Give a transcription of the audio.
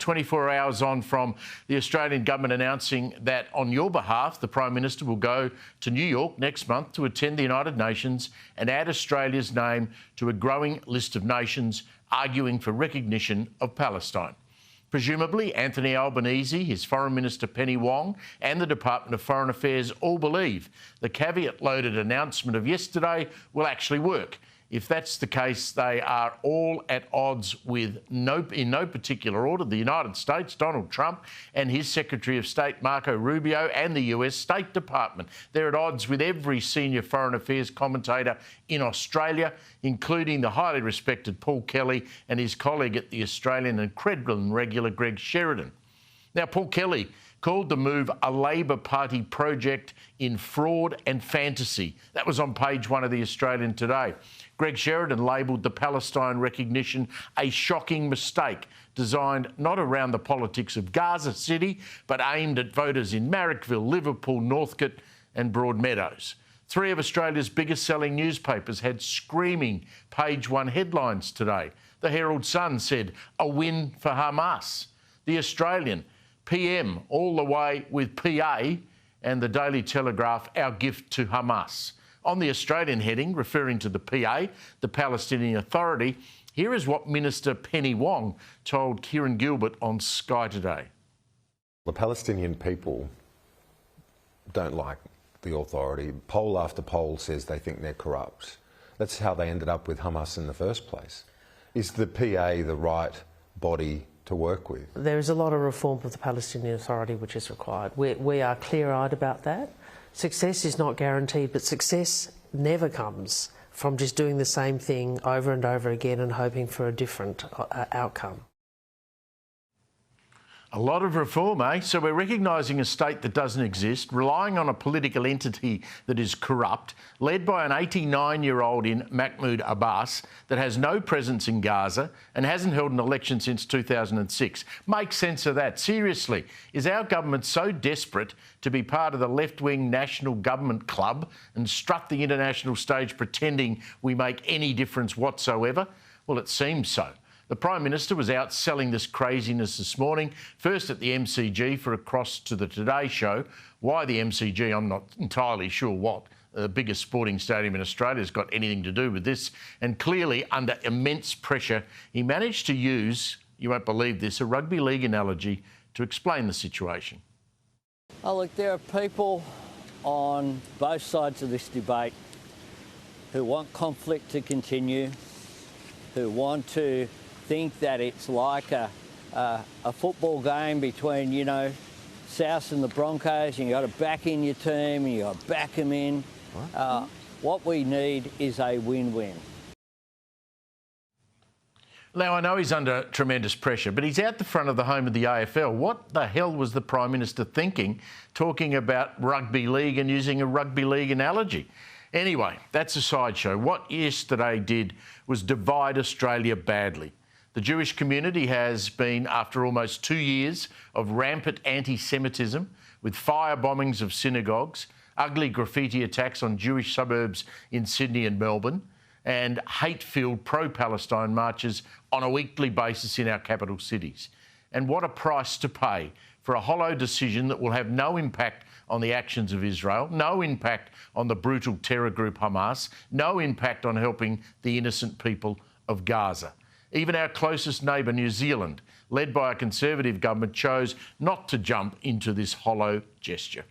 24 hours on from the Australian government announcing that on your behalf, the Prime Minister will go to New York next month to attend the United Nations and add Australia's name to a growing list of nations arguing for recognition of Palestine. Presumably, Anthony Albanese, his Foreign Minister Penny Wong and the Department of Foreign Affairs all believe the caveat-loaded announcement of yesterday will actually work. If that's the case, they are all at odds with, in no particular order, the United States, Donald Trump, and his Secretary of State, Marco Rubio, and the US State Department. They're at odds with every senior foreign affairs commentator in Australia, including the highly respected Paul Kelly and his colleague at the Australian and Credible regular Greg Sheridan. Now, Paul Kelly called the move a Labor Party project in fraud and fantasy. That was on page 1 of the Australian today. Greg Sheridan labelled the Palestine recognition a shocking mistake designed not around the politics of Gaza City, but aimed at voters in Marrickville, Liverpool, Northcote and Broadmeadows. 3 of Australia's biggest selling newspapers had screaming page 1 headlines today. The Herald Sun said, "A win for Hamas." The Australian, PM all the way with PA, and the Daily Telegraph, "Our gift to Hamas." On the Australian heading, referring to the PA, the Palestinian Authority, here is what Minister Penny Wong told Kieran Gilbert on Sky today. The Palestinian people don't like the authority. Poll after poll says they think they're corrupt. That's how they ended up with Hamas in the first place. Is the PA the right body to work with? There is a lot of reform of the Palestinian Authority which is required. We are clear-eyed about that. Success is not guaranteed, but success never comes from just doing the same thing over and over again and hoping for a different outcome. A lot of reform, eh? So we're recognising a state that doesn't exist, relying on a political entity that is corrupt, led by an 89-year-old in Mahmoud Abbas that has no presence in Gaza and hasn't held an election since 2006. Make sense of that. Seriously, is our government so desperate to be part of the left-wing national government club and strut the international stage pretending we make any difference whatsoever? Well, it seems so. The Prime Minister was out selling this craziness this morning, first at the MCG for a cross to the Today Show. Why the MCG, I'm not entirely sure what. The biggest sporting stadium in Australia has got anything to do with this. And clearly, under immense pressure, he managed to use, you won't believe this, a rugby league analogy to explain the situation. Oh, look, there are people on both sides of this debate who want conflict to continue, who want to think that it's like a football game between, you know, South and the Broncos, and you've got to back in your team and you've got to back them in. What we need is a win-win. Now, I know he's under tremendous pressure, but he's out the front of the home of the AFL. What the hell was the Prime Minister thinking, talking about rugby league and using a rugby league analogy? Anyway, that's a sideshow. What yesterday did was divide Australia badly. The Jewish community has been, after almost 2 years of rampant anti-Semitism, with fire bombings of synagogues, ugly graffiti attacks on Jewish suburbs in Sydney and Melbourne, and hate-filled pro-Palestine marches on a weekly basis in our capital cities. And what a price to pay for a hollow decision that will have no impact on the actions of Israel, no impact on the brutal terror group Hamas, no impact on helping the innocent people of Gaza. Even our closest neighbour, New Zealand, led by a Conservative government, chose not to jump into this hollow gesture.